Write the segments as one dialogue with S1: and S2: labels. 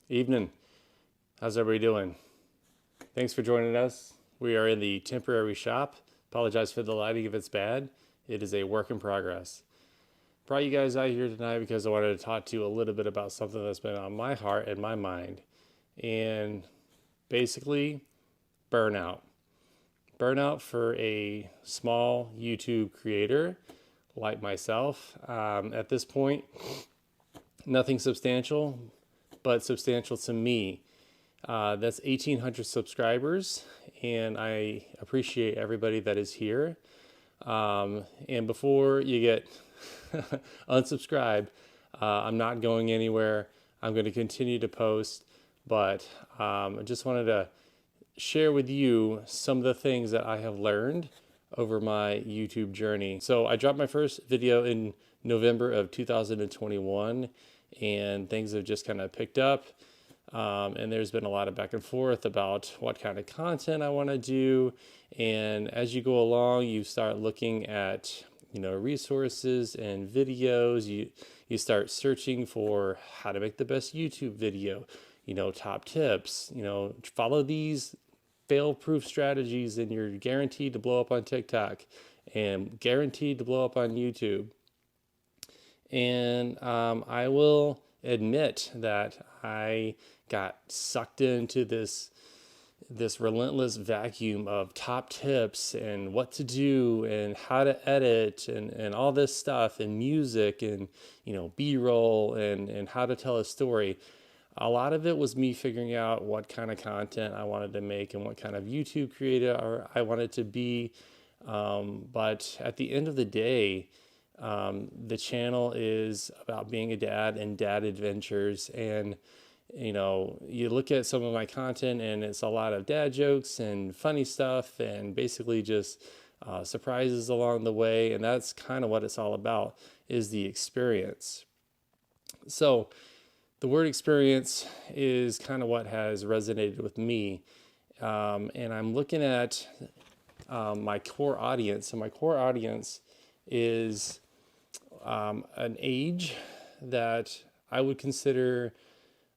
S1: Evening. How's everybody doing? Thanks for joining us. We are in the temporary shop. Apologize for the lighting if it's bad. It is a work in progress. Brought you guys out here tonight because I wanted to talk to you a little bit about something that's been on my heart and my mind. And basically, burnout. Burnout for a small YouTube creator like myself. At this point, nothing substantial, but substantial to me. That's 1,800 subscribers, and I appreciate everybody that is here. And before you get unsubscribed, I'm not going anywhere. I'm going to continue to post, but I just wanted to share with you some of the things that I have learned over my YouTube journey. So I dropped my first video in November of 2021, and things have just kind of picked up. And there's been a lot of back and forth about what kind of content I want to do. And as you go along, you start looking at, resources and videos. You start searching for how to make the best YouTube video, top tips, follow these fail-proof strategies and you're guaranteed to blow up on TikTok and guaranteed to blow up on YouTube. And I will admit that I got sucked into this relentless vacuum of top tips and what to do and how to edit and all this stuff and music and B-roll and how to tell a story. A lot of it was me figuring out what kind of content I wanted to make and what kind of YouTube creator I wanted to be. But at the end of the day, the channel is about being a dad and dad adventures. And, you look at some of my content and it's a lot of dad jokes and funny stuff and basically just surprises along the way. And that's kind of what it's all about, is the experience. So the word experience is kind of what has resonated with me. And I'm looking at my core audience, and my core audience is an age that I would consider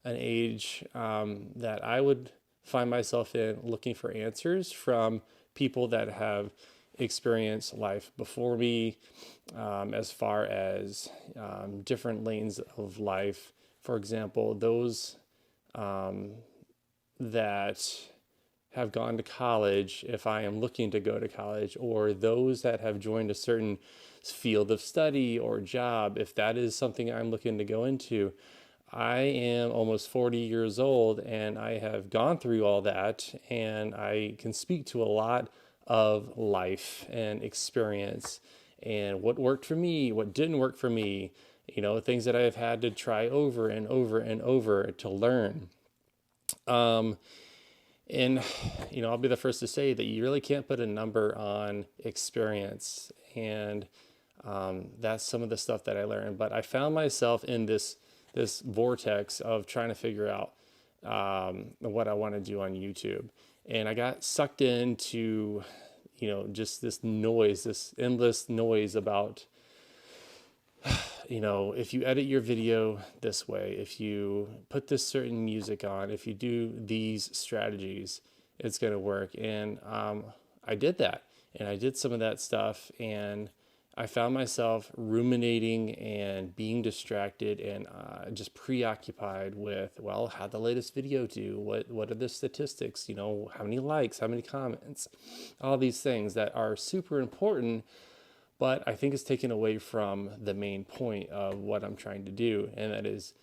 S1: an age that I would find myself in looking for answers from people that have experienced life before me, as far as different lanes of life. For example, those that have gone to college, if I am looking to go to college, or those that have joined a certain field of study or job, if that is something I'm looking to go into. I am almost 40 years old and I have gone through all that, and I can speak to a lot of life and experience and what worked for me, what didn't work for me, things that I have had to try over and over and over to learn. And, I'll be the first to say that you really can't put a number on experience. And that's some of the stuff that I learned. But I found myself in this vortex of trying to figure out what I want to do on YouTube. And I got sucked into, just this noise, this endless noise about, if you edit your video this way, if you put this certain music on, if you do these strategies, it's going to work. And I did that, and I did some of that stuff, and I found myself ruminating and being distracted and just preoccupied with, well, how'd the latest video do? What are the statistics? How many likes, how many comments, all these things that are super important, but I think it's taken away from the main point of what I'm trying to do, and that is,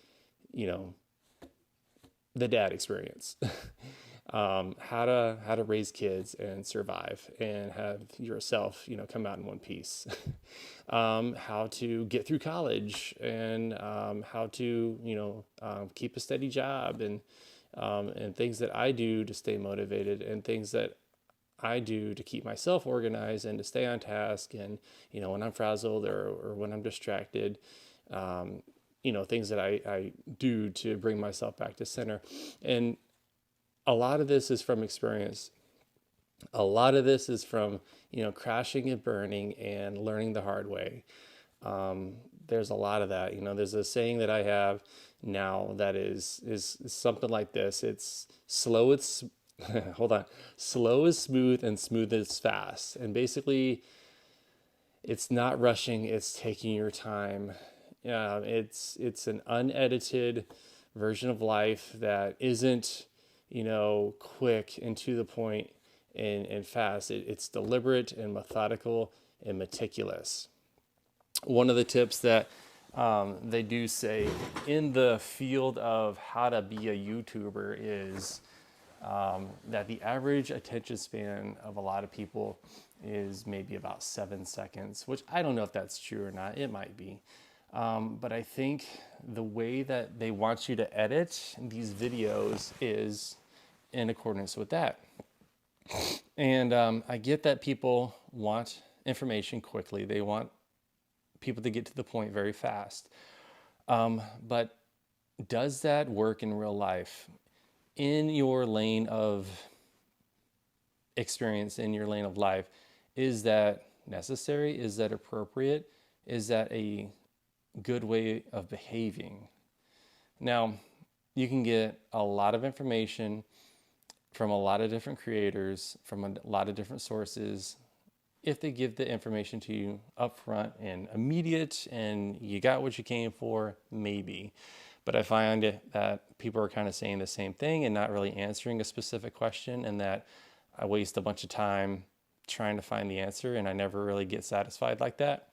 S1: the dad experience. How to raise kids and survive and have yourself, come out in one piece. How to get through college and how to, keep a steady job and things that I do to stay motivated and things that I do to keep myself organized and to stay on task. And, when I'm frazzled or when I'm distracted, things that I do to bring myself back to center. And a lot of this is from experience. A lot of this is from, crashing and burning and learning the hard way. there's a lot of that. There's a saying that I have now that is something like this. It's slow is hold on, slow is smooth and smooth is fast. And basically, it's not rushing, it's taking your time. It's an unedited version of life that isn't, quick and to the point and fast. It's deliberate and methodical and meticulous. One of the tips that they do say in the field of how to be a YouTuber is that the average attention span of a lot of people is maybe about 7 seconds, which I don't know if that's true or not. It might be. But I think the way that they want you to edit these videos is in accordance with that. And I get that people want information quickly. They want people to get to the point very fast. But does that work in real life? In your lane of experience, in your lane of life, is that necessary? Is that appropriate? Is that a good way of behaving? Now, you can get a lot of information from a lot of different creators, from a lot of different sources, if they give the information to you upfront and immediate and you got what you came for, maybe. But I find that people are kind of saying the same thing and not really answering a specific question, and that I waste a bunch of time trying to find the answer and I never really get satisfied like that.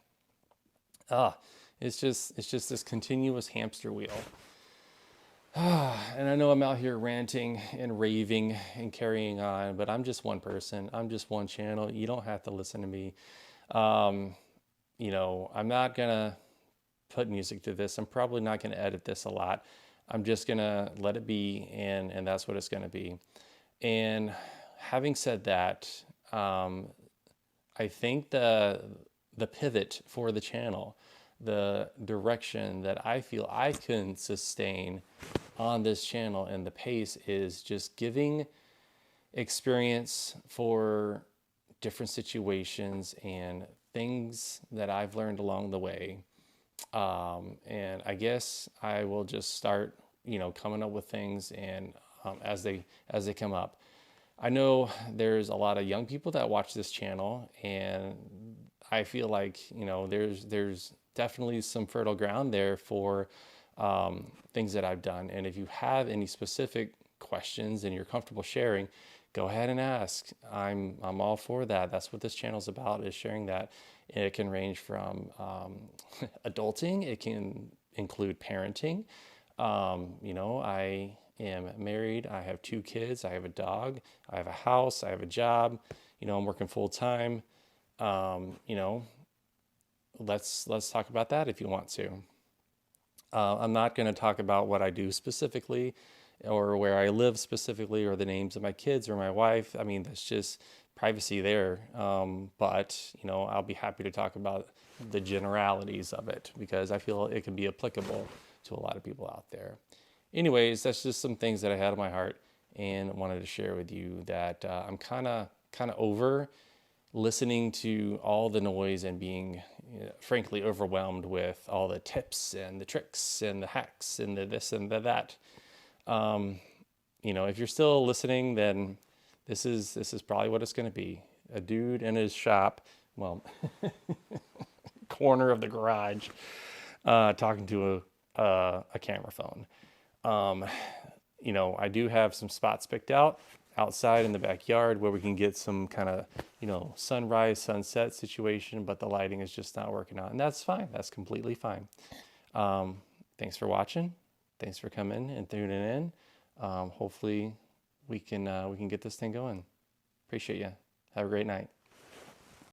S1: It's just this continuous hamster wheel. And I know I'm out here ranting and raving and carrying on, but I'm just one person. I'm just one channel. You don't have to listen to me. I'm not going to put music to this. I'm probably not going to edit this a lot. I'm just going to let it be, and that's what it's going to be. And having said that, I think the pivot for the channel, the direction that I feel I can sustain on this channel and the pace is just giving experience for different situations and things that I've learned along the way. And I guess I will just start, coming up with things and as they come up. I know there's a lot of young people that watch this channel, and I feel like, there's definitely some fertile ground there for things that I've done. And if you have any specific questions and you're comfortable sharing, go ahead and ask. I'm all for that. That's what this channel is about, is sharing that. And it can range from adulting. It can include parenting. I am married. I have 2 kids. I have a dog. I have a house. I have a job. I'm working full time. Let's talk about that if you want to. I'm not going to talk about what I do specifically or where I live specifically or the names of my kids or my wife. I mean, that's just privacy there. But I'll be happy to talk about the generalities of it because I feel it can be applicable to a lot of people out there. Anyways, that's just some things that I had on my heart and wanted to share with you that I'm kind of over listening to all the noise and being frankly overwhelmed with all the tips and the tricks and the hacks and the this and the that. If you're still listening, then this is probably what it's going to be. A dude in his shop, corner of the garage, talking to a camera phone. I do have some spots picked out outside in the backyard where we can get some kind of, sunrise, sunset situation, but the lighting is just not working out. And that's fine. That's completely fine. Thanks for watching. Thanks for coming and tuning in. Hopefully we can get this thing going. Appreciate you. Have a great night.